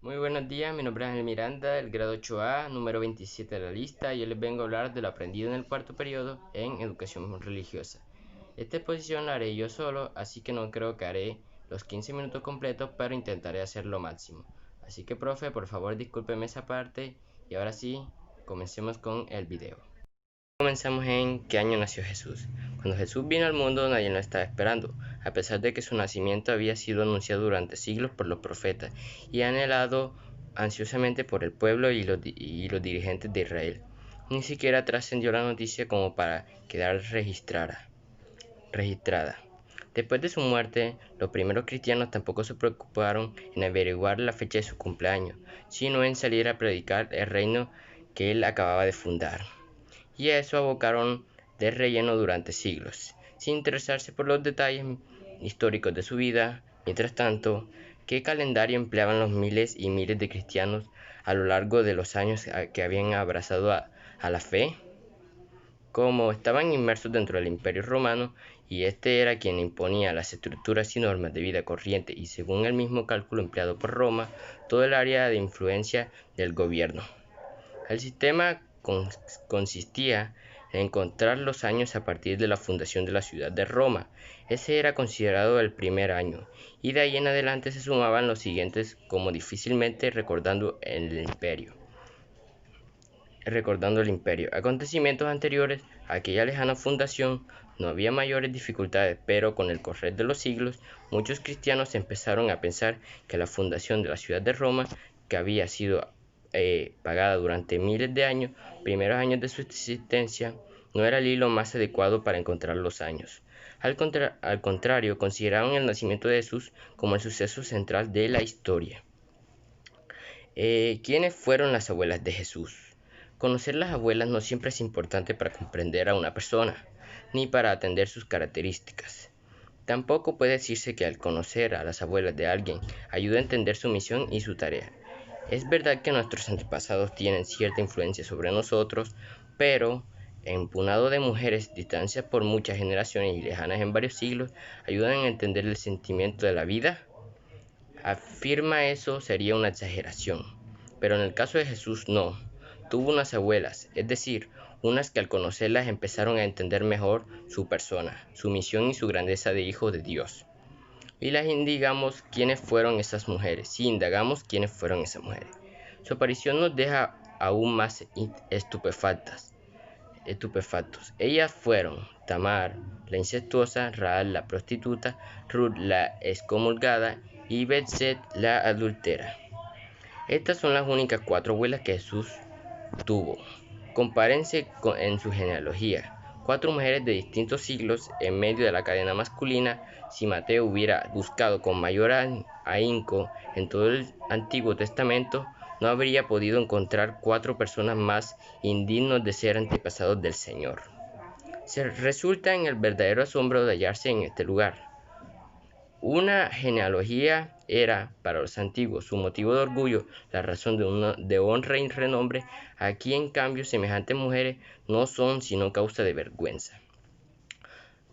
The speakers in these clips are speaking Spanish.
Muy buenos días, mi nombre es Ángel Miranda, del grado 8A, número 27 de la lista, y hoy les vengo a hablar de lo aprendido en el cuarto periodo en educación religiosa. Esta exposición la haré yo solo, así que no creo que haré los 15 minutos completos, pero intentaré hacer lo máximo. Así que, profe, por favor discúlpeme esa parte, y ahora sí, comencemos con el video. Comenzamos en ¿qué año nació Jesús? Cuando Jesús vino al mundo nadie lo estaba esperando, a pesar de que su nacimiento había sido anunciado durante siglos por los profetas y anhelado ansiosamente por el pueblo y los dirigentes de Israel. Ni siquiera trascendió la noticia como para quedar registrada. Después de su muerte, los primeros cristianos tampoco se preocuparon en averiguar la fecha de su cumpleaños, sino en salir a predicar el reino que él acababa de fundar, y a eso abocaron de relleno durante siglos, sin interesarse por los detalles históricos de su vida. Mientras tanto, ¿qué calendario empleaban los miles y miles de cristianos a lo largo de los años que habían abrazado a la fe? Como estaban inmersos dentro del Imperio Romano, y este era quien imponía las estructuras y normas de vida corriente y según el mismo cálculo empleado por Roma, todo el área de influencia del gobierno. El sistema consistía en contar los años a partir de la fundación de la ciudad de Roma. Ese era considerado el primer año, y de ahí en adelante se sumaban los siguientes como difícilmente recordando el imperio. Acontecimientos anteriores a aquella lejana fundación no había mayores dificultades, pero con el correr de los siglos, muchos cristianos empezaron a pensar que la fundación de la ciudad de Roma, que había sido pagada durante miles de años, primeros años de su existencia, no era el hilo más adecuado para encontrar los años. Al contrario, consideraron el nacimiento de Jesús como el suceso central de la historia. ¿Quiénes fueron las abuelas de Jesús? Conocer las abuelas no siempre es importante para comprender a una persona, ni para atender sus características. Tampoco puede decirse que al conocer a las abuelas de alguien ayuda a entender su misión y su tarea. Es verdad que nuestros antepasados tienen cierta influencia sobre nosotros, pero empunado de mujeres, distancias por muchas generaciones y lejanas en varios siglos, ayudan a entender el sentimiento de la vida. Afirma eso sería una exageración, pero en el caso de Jesús no. Tuvo unas abuelas, es decir, unas que al conocerlas empezaron a entender mejor su persona, su misión y su grandeza de hijo de Dios. Y las indagamos quiénes fueron esas mujeres, sí, indagamos quiénes fueron esas mujeres. Su aparición nos deja aún más estupefactos. Ellas fueron Tamar, la incestuosa, Raal, la prostituta, Ruth, la excomulgada, y Betset, la adúltera. Estas son las únicas 4 abuelas que Jesús tuvo. Compárense en su genealogía. 4 mujeres de distintos siglos en medio de la cadena masculina. Si Mateo hubiera buscado con mayor ahínco en todo el Antiguo Testamento, no habría podido encontrar 4 personas más indignos de ser antepasados del Señor. Se resulta en el verdadero asombro de hallarse en este lugar. Una genealogía era, para los antiguos, su motivo de orgullo, la razón de honra y renombre. Aquí, en cambio, semejantes mujeres no son sino causa de vergüenza.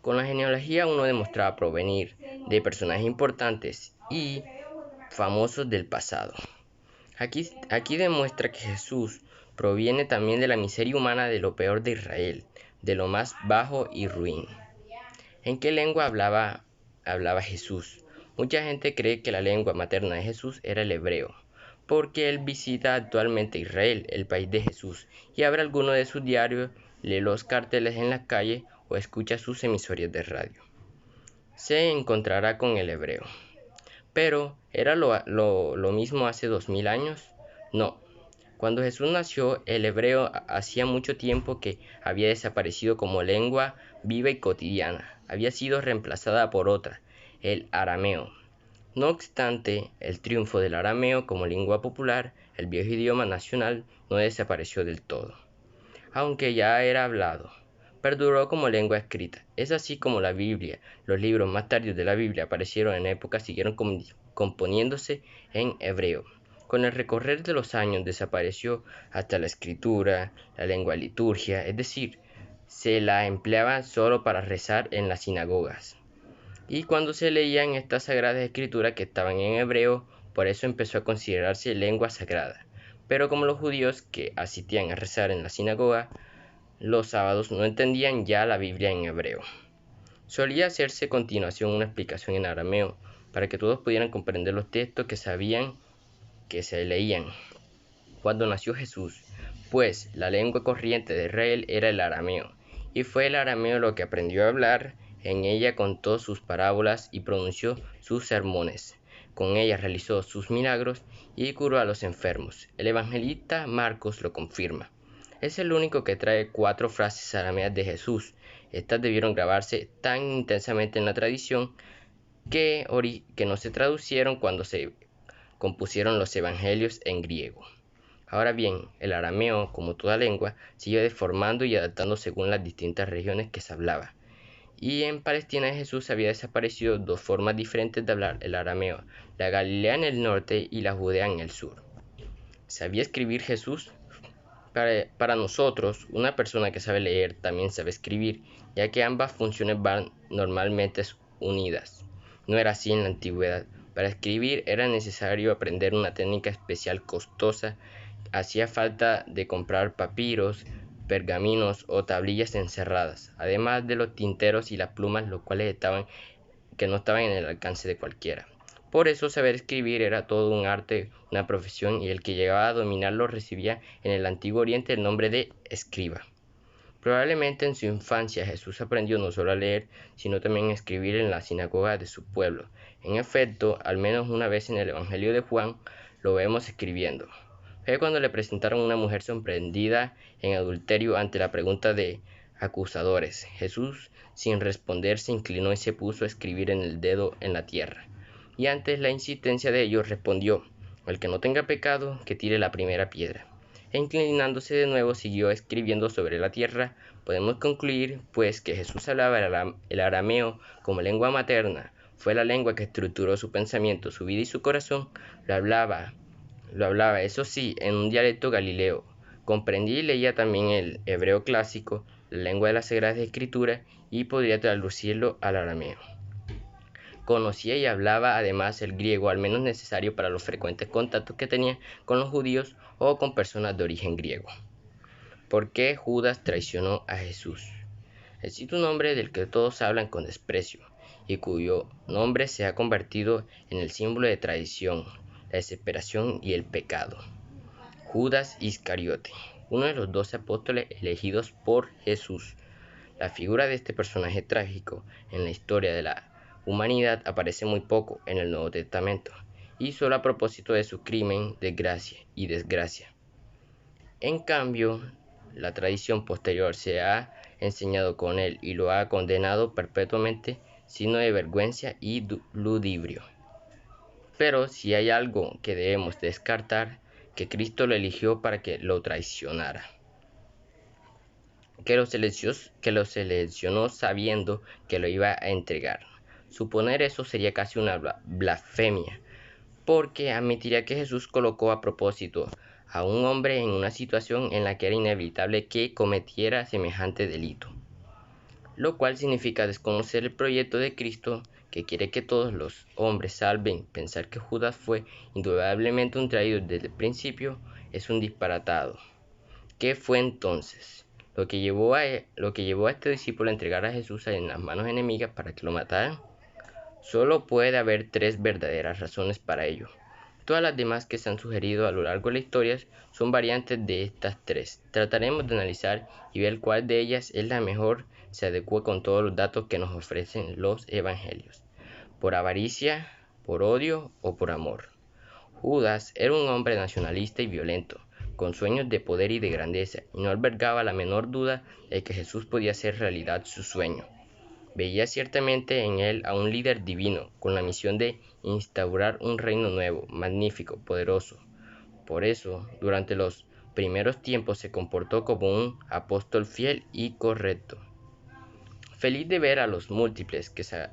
Con la genealogía uno demostraba provenir de personajes importantes y famosos del pasado. Aquí demuestra que Jesús proviene también de la miseria humana, de lo peor de Israel, de lo más bajo y ruin. ¿En qué lengua hablaba Jesús? Mucha gente cree que la lengua materna de Jesús era el hebreo, porque él visita actualmente Israel, el país de Jesús, y abre alguno de sus diarios, lee los carteles en la calle o escucha sus emisoras de radio. Se encontrará con el hebreo. Pero, ¿era lo mismo hace 2000 años? No. Cuando Jesús nació, el hebreo hacía mucho tiempo que había desaparecido como lengua viva y cotidiana. Había sido reemplazada por otra, el arameo. No obstante, el triunfo del arameo como lengua popular, el viejo idioma nacional, no desapareció del todo, aunque ya era hablado. Perduró como lengua escrita. Es así como la Biblia, los libros más tardíos de la Biblia aparecieron en épocas, siguieron componiéndose en hebreo. Con el recorrer de los años desapareció hasta la escritura, la lengua liturgia, es decir, se la empleaba solo para rezar en las sinagogas. Y cuando se leían estas sagradas escrituras que estaban en hebreo, por eso empezó a considerarse lengua sagrada. Pero como los judíos que asistían a rezar en la sinagoga los sábados no entendían ya la Biblia en hebreo, solía hacerse a continuación una explicación en arameo para que todos pudieran comprender los textos que sabían que se leían. Cuando nació Jesús, pues la lengua corriente de Israel era el arameo, y fue el arameo lo que aprendió a hablar. En ella contó sus parábolas y pronunció sus sermones. Con ella realizó sus milagros y curó a los enfermos. El evangelista Marcos lo confirma. Es el único que trae 4 frases arameas de Jesús. Estas debieron grabarse tan intensamente en la tradición que no se traducieron cuando se compusieron los evangelios en griego. Ahora bien, el arameo, como toda lengua, siguió deformando y adaptando según las distintas regiones que se hablaba. Y en Palestina de Jesús había desaparecido 2 formas diferentes de hablar el arameo, la Galilea en el norte y la Judea en el sur. ¿Sabía escribir Jesús? Para nosotros, una persona que sabe leer también sabe escribir, ya que ambas funciones van normalmente unidas. No era así en la antigüedad. Para escribir era necesario aprender una técnica especial costosa. Hacía falta de comprar papiros, pergaminos o tablillas encerradas, además de los tinteros y las plumas, los cuales no estaban en el alcance de cualquiera. Por eso saber escribir era todo un arte, una profesión, y el que llegaba a dominarlo recibía en el Antiguo Oriente el nombre de escriba. Probablemente en su infancia Jesús aprendió no solo a leer, sino también a escribir en la sinagoga de su pueblo. En efecto, al menos una vez en el Evangelio de Juan lo vemos escribiendo. Fue cuando le presentaron a una mujer sorprendida en adulterio ante la pregunta de acusadores. Jesús, sin responder, se inclinó y se puso a escribir en el dedo en la tierra. Y ante la insistencia de ellos respondió: el que no tenga pecado, que tire la primera piedra. E inclinándose de nuevo siguió escribiendo sobre la tierra. Podemos concluir, pues, que Jesús hablaba el arameo como lengua materna. Fue la lengua que estructuró su pensamiento, su vida y su corazón. Lo hablaba, eso sí, en un dialecto galileo. Comprendía y leía también el hebreo clásico, la lengua de las Sagradas Escrituras, y podría traducirlo al arameo. Conocía y hablaba además el griego, al menos necesario para los frecuentes contactos que tenía con los judíos o con personas de origen griego. ¿Por qué Judas traicionó a Jesús? Existe un hombre del que todos hablan con desprecio y cuyo nombre se ha convertido en el símbolo de traición, la desesperación y el pecado. Judas Iscariote, uno de los 12 apóstoles elegidos por Jesús. La figura de este personaje trágico en la historia de la humanidad aparece muy poco en el Nuevo Testamento, y solo a propósito de su crimen, desgracia y desgracia. En cambio, la tradición posterior se ha enseñado con él y lo ha condenado perpetuamente, signo de vergüenza y ludibrio. Pero si hay algo que debemos descartar, que Cristo lo eligió para que lo traicionara, que lo seleccionó sabiendo que lo iba a entregar. Suponer eso sería casi una blasfemia, porque admitiría que Jesús colocó a propósito a un hombre en una situación en la que era inevitable que cometiera semejante delito, lo cual significa desconocer el proyecto de Cristo, que quiere que todos los hombres salven. Pensar que Judas fue indudablemente un traidor desde el principio es un disparatado. ¿Qué fue entonces lo que llevó a este discípulo a entregar a Jesús en las manos enemigas para que lo mataran? Solo puede haber 3 verdaderas razones para ello. Todas las demás que se han sugerido a lo largo de la historia son variantes de estas 3. Trataremos de analizar y ver cuál de ellas es la mejor, se adecua con todos los datos que nos ofrecen los evangelios. Por avaricia, por odio o por amor. Judas era un hombre nacionalista y violento, con sueños de poder y de grandeza, y no albergaba la menor duda de que Jesús podía hacer realidad su sueño. Veía ciertamente en él a un líder divino, con la misión de instaurar un reino nuevo, magnífico, poderoso. Por eso, durante los primeros tiempos se comportó como un apóstol fiel y correcto. Feliz de ver a los múltiples que se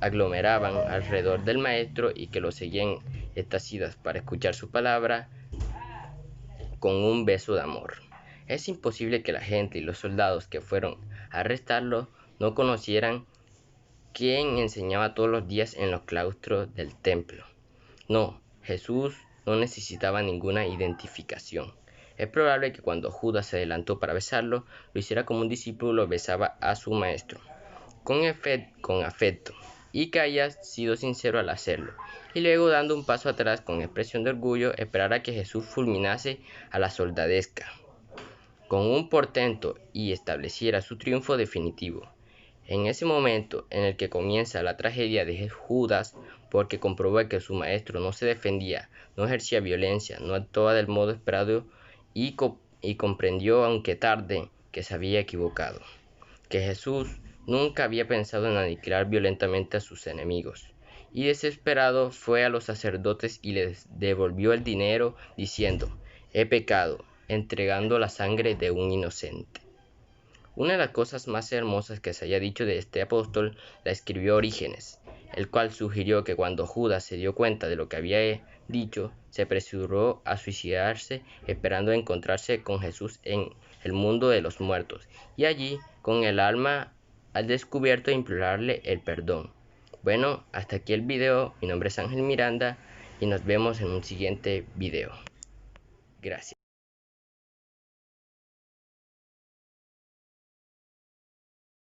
aglomeraban alrededor del maestro y que lo seguían extasiadas para escuchar su palabra con un beso de amor. Es imposible que la gente y los soldados que fueron a arrestarlo no conocieran quién enseñaba todos los días en los claustros del templo. No, Jesús no necesitaba ninguna identificación. Es probable que cuando Judas se adelantó para besarlo, lo hiciera como un discípulo besaba a su maestro, con afecto, y que haya sido sincero al hacerlo, y luego dando un paso atrás con expresión de orgullo, esperara que Jesús fulminase a la soldadesca con un portento y estableciera su triunfo definitivo. En ese momento en el que comienza la tragedia de Judas, porque comprobó que su maestro no se defendía, no ejercía violencia, no actuaba del modo esperado y comprendió, aunque tarde, que se había equivocado, que Jesús nunca había pensado en aniquilar violentamente a sus enemigos. Y desesperado fue a los sacerdotes y les devolvió el dinero, diciendo: «He pecado», entregando la sangre de un inocente. Una de las cosas más hermosas que se haya dicho de este apóstol la escribió Orígenes, el cual sugirió que cuando Judas se dio cuenta de lo que había dicho, se apresuró a suicidarse esperando encontrarse con Jesús en el mundo de los muertos, y allí, con el alma al descubierto, implorarle el perdón. Bueno, hasta aquí el video. Mi nombre es Ángel Miranda y nos vemos en un siguiente video. Gracias.